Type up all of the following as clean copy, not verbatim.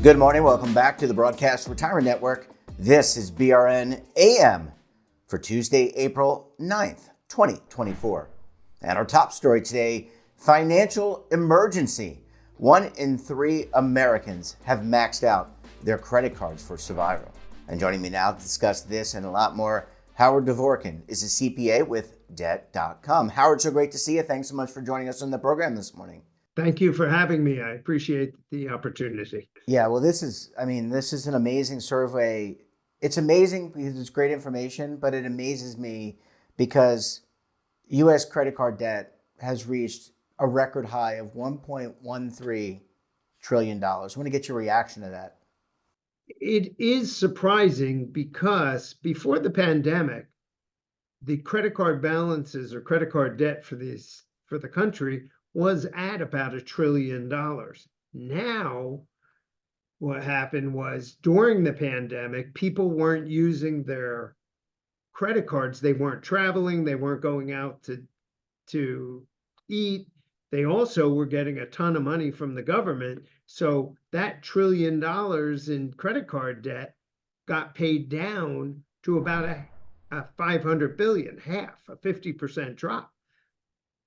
Good morning. Welcome back to the Broadcast Retirement Network. This is BRN AM for Tuesday, April 9th, 2024. And our top story today, financial emergency. 1 in 3 Americans have maxed out their credit cards for survival. And joining me now to discuss this and a lot more, Howard Dvorkin is a CPA with Debt.com. Howard, so great to see you. Thanks so much for joining us on the program this morning. Thank you for having me. I appreciate the opportunity. Yeah, well, this is an amazing survey. It's amazing because it's great information, but it amazes me because U.S. credit card debt has reached a record high of $1.13 trillion. I want to get your reaction to that. It is surprising because before the pandemic, the credit card balances or credit card debt for the country was at about $1 trillion. Now, what happened was during the pandemic, people weren't using their credit cards. They weren't traveling. They weren't going out to eat. They also were getting a ton of money from the government. So that $1 trillion in credit card debt got paid down to about a 500 billion, half, a 50% drop.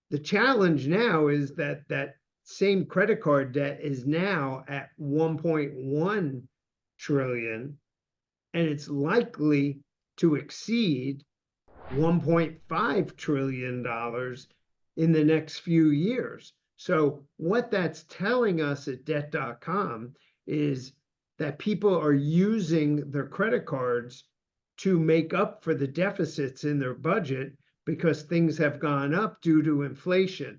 The challenge now is that that same credit card debt is now at 1.1 trillion, and it's likely to exceed $1.5 trillion in the next few years. So what that's telling us at Debt.com is that people are using their credit cards to make up for the deficits in their budget because things have gone up due to inflation.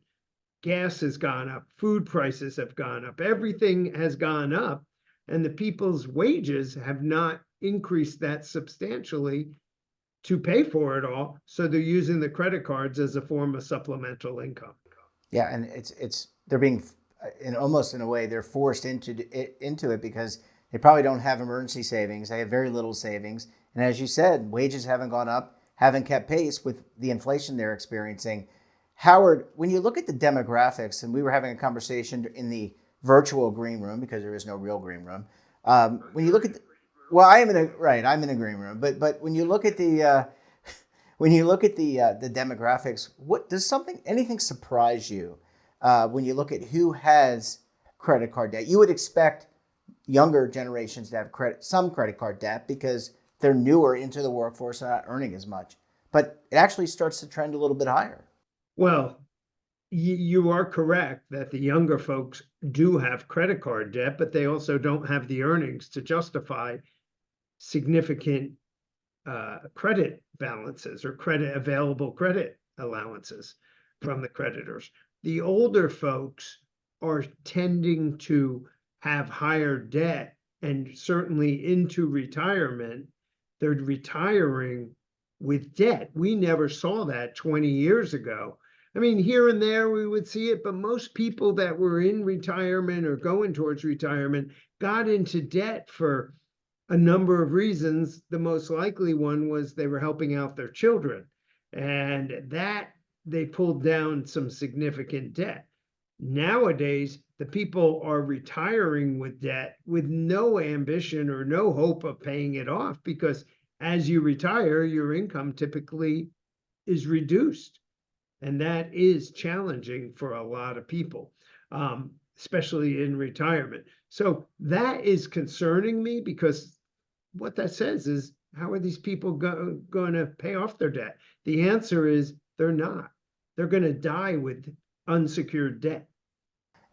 Gas has gone up, food prices have gone up, everything has gone up, and the people's wages have not increased that substantially to pay for it all. So they're using the credit cards as a form of supplemental income. Yeah, and they're being almost in a way they're forced into it because they probably don't have emergency savings. They have very little savings, and as you said, wages haven't gone up, haven't kept pace with the inflation they're experiencing. Howard, when you look at the demographics, and we were having a conversation in the virtual green room because there is no real green room. When you look at, I'm in a green room, but when you look at the the demographics, what does anything surprise you when you look at who has credit card debt? You would expect younger generations to have some credit card debt because they're newer into the workforce and not earning as much. But it actually starts to trend a little bit higher. Well, you are correct that the younger folks do have credit card debt, but they also don't have the earnings to justify significant credit balances or available credit allowances from the creditors. The older folks are tending to have higher debt, and certainly into retirement, they're retiring with debt. We never saw that 20 years ago. I mean, here and there we would see it, but most people that were in retirement or going towards retirement got into debt for a number of reasons. The most likely one was they were helping out their children, and that they pulled down some significant debt. Nowadays, the people are retiring with debt with no ambition or no hope of paying it off because as you retire, your income typically is reduced. And that is challenging for a lot of people, especially in retirement. So that is concerning me because what that says is, how are these people going to pay off their debt? The answer is they're not. They're going to die with unsecured debt.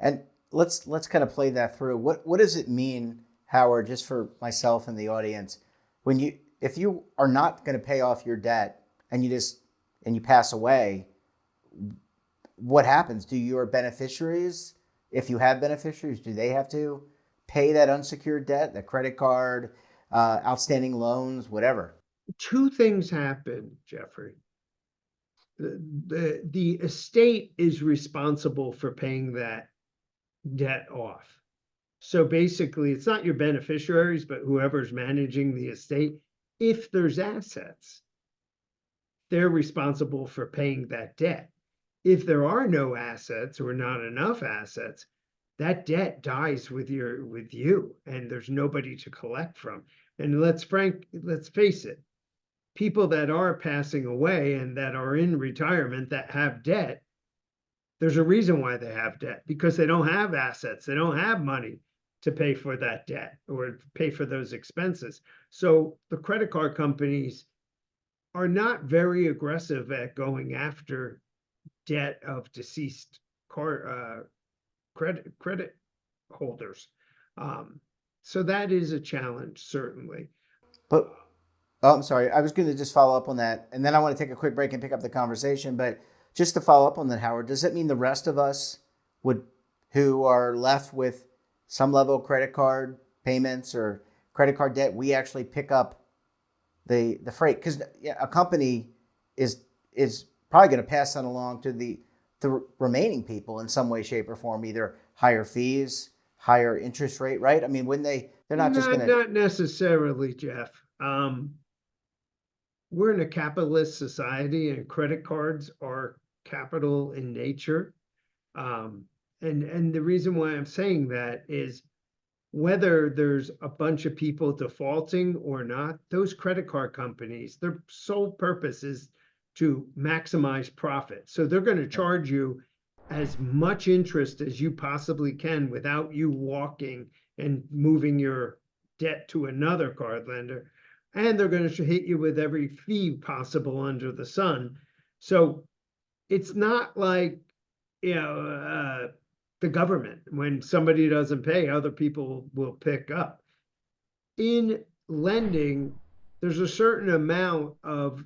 And let's kind of play that through. What does it mean, Howard, just for myself and the audience, if you are not going to pay off your debt and you pass away, what happens? Do your beneficiaries, if you have beneficiaries, do they have to pay that unsecured debt, the credit card, outstanding loans, whatever? Two things happen, Jeffrey. The estate is responsible for paying that debt off. So basically, it's not your beneficiaries, but whoever's managing the estate. If there's assets, they're responsible for paying that debt. If there are no assets or not enough assets, that debt dies with you, and there's nobody to collect from. And let's face it, people that are passing away and that are in retirement that have debt, there's a reason why they have debt, because they don't have assets, they don't have money to pay for that debt or pay for those expenses. So the credit card companies are not very aggressive at going after debt of deceased credit holders. So that is a challenge, certainly. But oh, I'm sorry. I was going to just follow up on that, and then I want to take a quick break and pick up the conversation. But just to follow up on that, Howard, does that mean the rest of us would, who are left with some level of credit card payments or credit card debt, we actually pick up the freight? Because a company is probably going to pass that along to the remaining people in some way, shape, or form, either higher fees, higher interest rate, right? I mean, when they're not just going to. Not necessarily, Jeff. We're in a capitalist society, and credit cards are capital in nature. And the reason why I'm saying that is, whether there's a bunch of people defaulting or not, those credit card companies, their sole purpose is to maximize profit. So they're going to charge you as much interest as you possibly can without you walking and moving your debt to another card lender. And they're going to hit you with every fee possible under the sun. So it's not like, the government. When somebody doesn't pay, other people will pick up. In lending, there's a certain amount of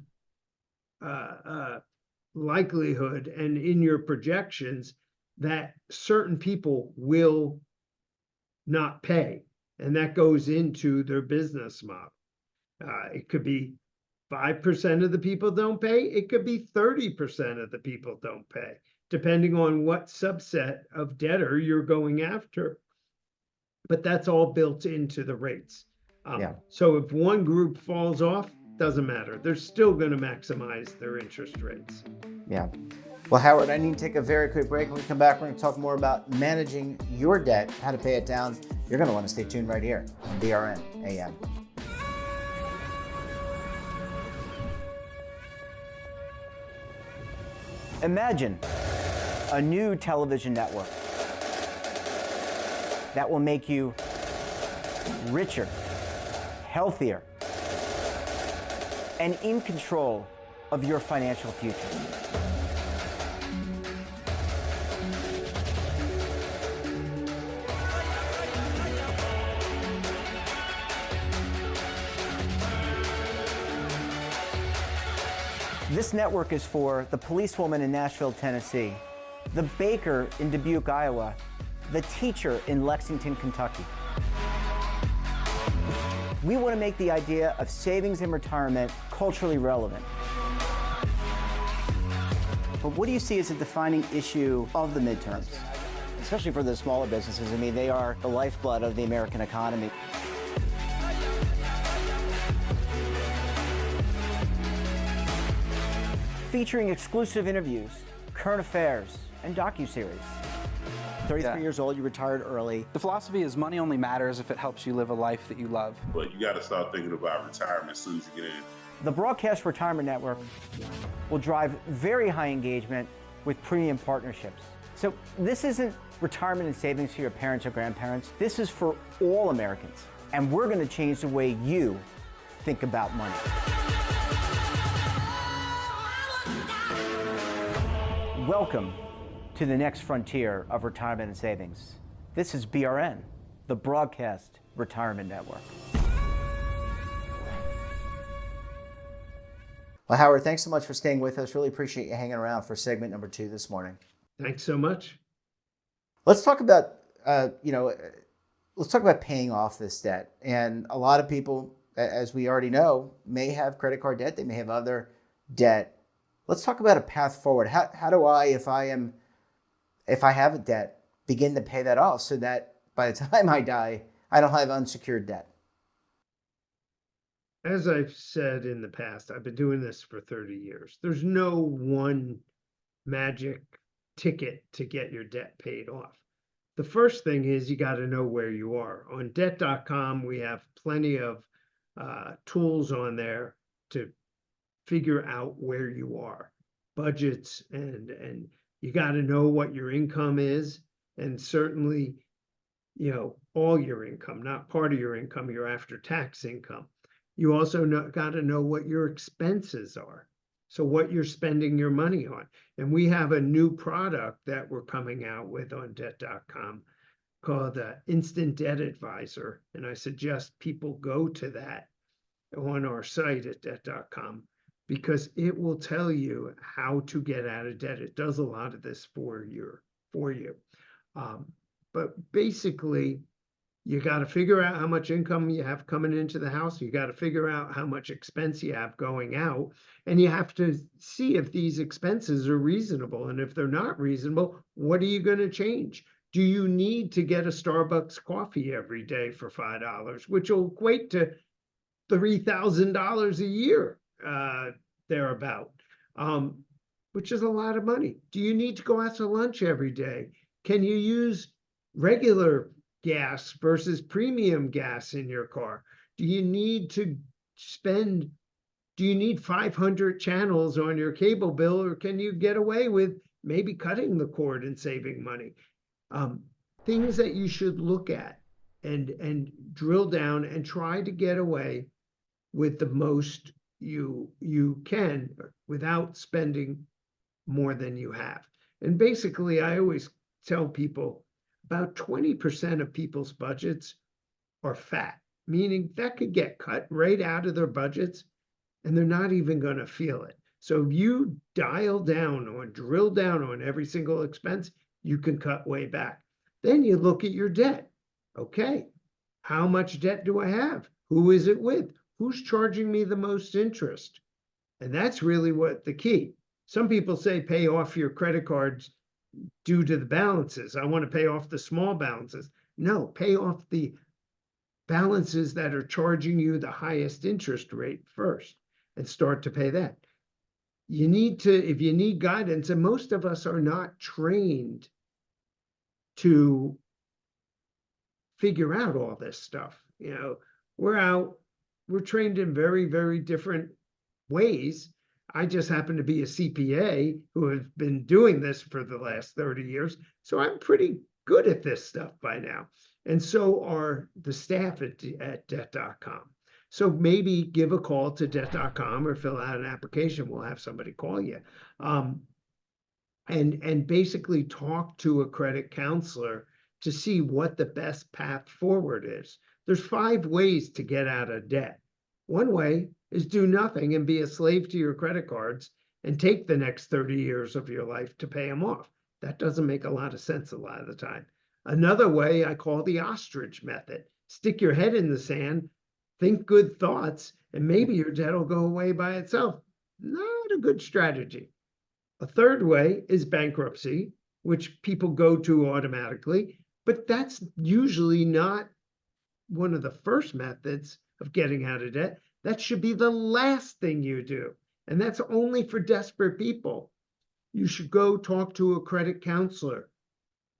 likelihood and in your projections that certain people will not pay, and that goes into their business model. It could be 5% of the people don't pay. It could be 30% of the people don't pay, depending on what subset of debtor you're going after. But that's all built into the rates. Yeah. So if one group falls off, doesn't matter. They're still going to maximize their interest rates. Yeah. Well, Howard, I need to take a very quick break. When we come back, we're going to talk more about managing your debt, how to pay it down. You're going to want to stay tuned right here on BRN AM. Imagine a new television network that will make you richer, healthier, and in control of your financial future. This network is for the policewoman in Nashville, Tennessee, the baker in Dubuque, Iowa, the teacher in Lexington, Kentucky. We want to make the idea of savings and retirement culturally relevant. But what do you see as a defining issue of the midterms, especially for the smaller businesses? I mean, they are the lifeblood of the American economy. Featuring exclusive interviews, current affairs, and docuseries. 33 years old, you retired early. The philosophy is money only matters if it helps you live a life that you love. But you got to start thinking about retirement as soon as you get in. The Broadcast Retirement Network will drive very high engagement with premium partnerships. So this isn't retirement and savings for your parents or grandparents. This is for all Americans. And we're going to change the way you think about money. Welcome to the next frontier of retirement and savings. This is BRN, the Broadcast Retirement Network. Well, Howard, thanks so much for staying with us. Really appreciate you hanging around for segment number 2 this morning. Thanks so much. Let's talk about, let's talk about paying off this debt. And a lot of people, as we already know, may have credit card debt. They may have other debt. Let's talk about a path forward. How do I, if I have a debt, begin to pay that off so that by the time I die, I don't have unsecured debt? As I've said in the past, I've been doing this for 30 years. There's no one magic ticket to get your debt paid off. the first thing is you got to know where you are. On debt.com, we have plenty of tools on there to figure out where you are, budgets, and you got to know what your income is, and certainly, all your income, not part of your income, your after-tax income. You also got to know what your expenses are. So what you're spending your money on. And we have a new product that we're coming out with on debt.com called the Instant Debt Advisor. And I suggest people go to that on our site at debt.com because it will tell you how to get out of debt. It does a lot of this for you. But basically, you got to figure out how much income you have coming into the house. You got to figure out how much expense you have going out. And you have to see if these expenses are reasonable. And if they're not reasonable, what are you going to change? Do you need to get a Starbucks coffee every day for $5, which will equate to $3,000 a year, thereabout, which is a lot of money? Do you need to go out to lunch every day? Can you use regular gas versus premium gas in your car? Do you need 500 channels on your cable bill, or can you get away with maybe cutting the cord and saving money? Things that you should look at and drill down and try to get away with the most you can without spending more than you have. And basically, I always tell people about 20% of people's budgets are fat, meaning that could get cut right out of their budgets and they're not even going to feel it. So if you dial down or drill down on every single expense, you can cut way back. Then you look at your debt. Okay, how much debt do I have? Who is it with? Who's charging me the most interest? And that's really what the key. Some people say pay off your credit cards due to the balances. I want to pay off the small balances. No, pay off the balances that are charging you the highest interest rate first and start to pay that. If you need guidance, and most of us are not trained to figure out all this stuff. We're trained in very, very different ways. I just happen to be a CPA who has been doing this for the last 30 years. So I'm pretty good at this stuff by now. And so are the staff at debt.com. So maybe give a call to debt.com or fill out an application. We'll have somebody call you. And basically talk to a credit counselor to see what the best path forward is. There's 5 ways to get out of debt. One way is do nothing and be a slave to your credit cards and take the next 30 years of your life to pay them off. That doesn't make a lot of sense a lot of the time. Another way I call the ostrich method. Stick your head in the sand, think good thoughts, and maybe your debt will go away by itself. Not a good strategy. A third way is bankruptcy, which people go to automatically, but that's usually not one of the first methods of getting out of debt. That should be the last thing you do. And that's only for desperate people. You should go talk to a credit counselor.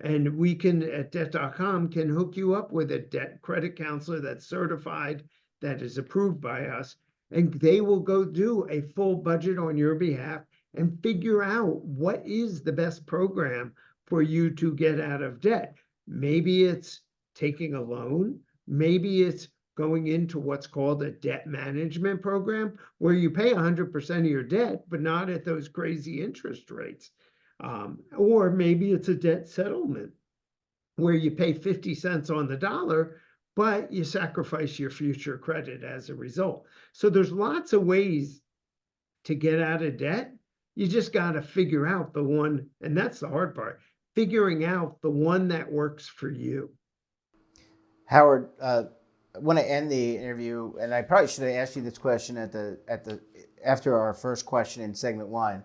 And we can, at debt.com, can hook you up with a debt credit counselor that's certified, that is approved by us. And they will go do a full budget on your behalf and figure out what is the best program for you to get out of debt. Maybe it's taking a loan. Maybe it's going into what's called a debt management program, where you pay 100% of your debt, but not at those crazy interest rates. Or maybe it's a debt settlement, where you pay 50 cents on the dollar, but you sacrifice your future credit as a result. So there's lots of ways to get out of debt. You just got to figure out the one, and that's the hard part, figuring out the one that works for you. Howard, I want to end the interview, and I probably should have asked you this question after our first question in segment 1.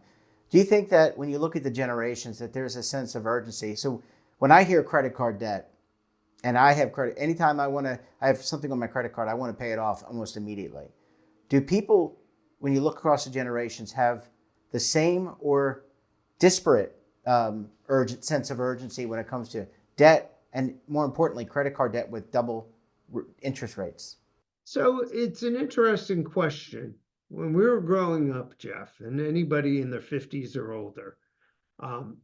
Do you think that when you look at the generations that there's a sense of urgency? So when I hear credit card debt, and I have credit, anytime I have something on my credit card, I want to pay it off almost immediately. Do people, when you look across the generations, have the same or disparate urgent sense of urgency when it comes to debt and more importantly, credit card debt with double interest rates? So it's an interesting question. When we were growing up, Jeff, and anybody in their 50s or older, um,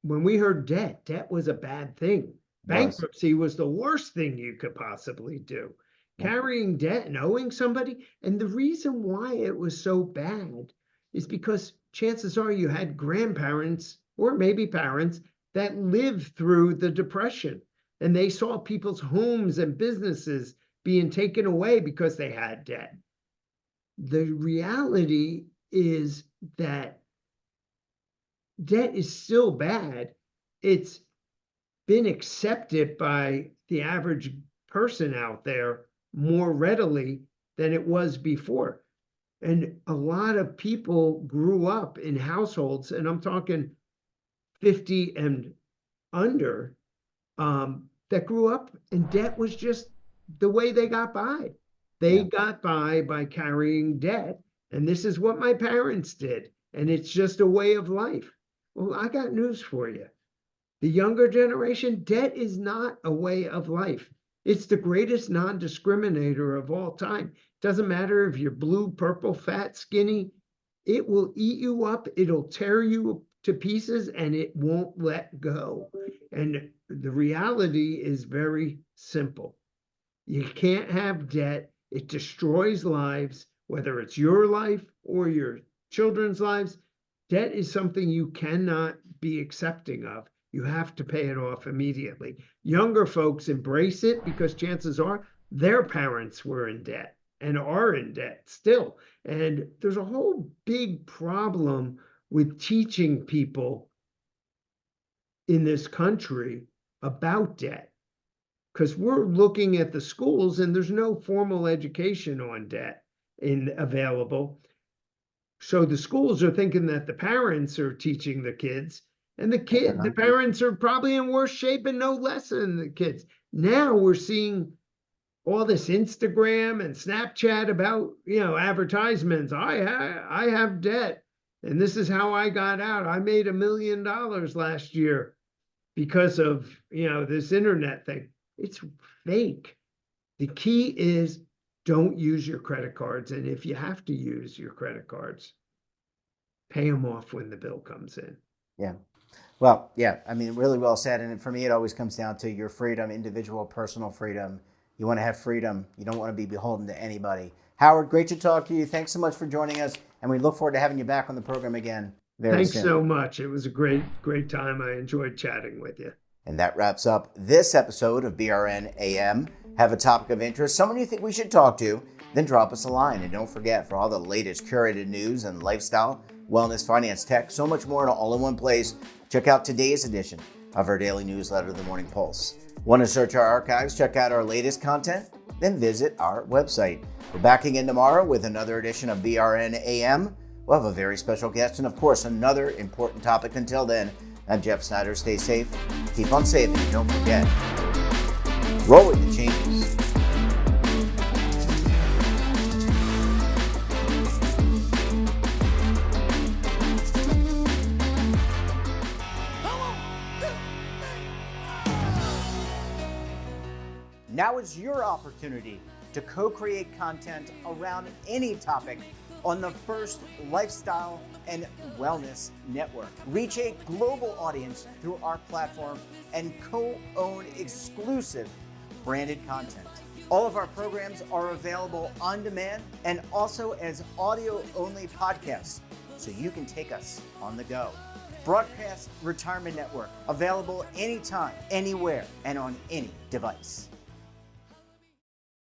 when we heard debt was a bad thing. Bankruptcy was the worst thing you could possibly do. Yeah. Carrying debt and owing somebody. And the reason why it was so bad is because chances are you had grandparents or maybe parents that lived through the Depression, and they saw people's homes and businesses being taken away because they had debt. The reality is that debt is still bad. It's been accepted by the average person out there more readily than it was before. And a lot of people grew up in households, and I'm talking 50 and under, that grew up and debt was just the way they got by. They got by carrying debt. And this is what my parents did. And it's just a way of life. Well, I got news for you. The younger generation, debt is not a way of life. It's the greatest non-discriminator of all time. Doesn't matter if you're blue, purple, fat, skinny, it will eat you up, it'll tear you to pieces, and it won't let go. And the reality is very simple. You can't have debt. It destroys lives, whether it's your life or your children's lives. Debt is something you cannot be accepting of. You have to pay it off immediately. Younger folks embrace it because chances are their parents were in debt and are in debt still. And there's a whole big problem with teaching people in this country about debt, because we're looking at the schools and there's no formal education on debt available. So the schools are thinking that the parents are teaching the kids, and the parents are probably in worse shape and no less than the kids. Now we're seeing all this Instagram and Snapchat about, advertisements. I have debt, and this is how I got out. I made $1 million last year because of, this internet thing. It's fake. The key is don't use your credit cards. And if you have to use your credit cards, pay them off when the bill comes in. Yeah. Well, yeah, I mean, really well said. And for me, it always comes down to your freedom, individual, personal freedom. You want to have freedom. You don't want to be beholden to anybody. Howard, great to talk to you. Thanks so much for joining us. And we look forward to having you back on the program again very soon. Thanks so much. It was a great time. I enjoyed chatting with you. And that wraps up this episode of BRN AM. Have a topic of interest, someone you think we should talk to, then drop us a line. And don't forget, for all the latest curated news and lifestyle, wellness, finance, tech, so much more all in one place, check out today's edition of our daily newsletter, The Morning Pulse. Want to search our archives, check out our latest content, then visit our website. We're back again tomorrow with another edition of BRN AM. We'll have a very special guest and, of course, another important topic. Until then, I'm Jeff Snyder. Stay safe, keep on saving, and don't forget, roll with the changes. Now is your opportunity to co-create content around any topic on the First Lifestyle and Wellness Network. Reach a global audience through our platform and co-own exclusive branded content. All of our programs are available on demand and also as audio-only podcasts, so you can take us on the go. Broadcast Retirement Network, available anytime, anywhere, and on any device.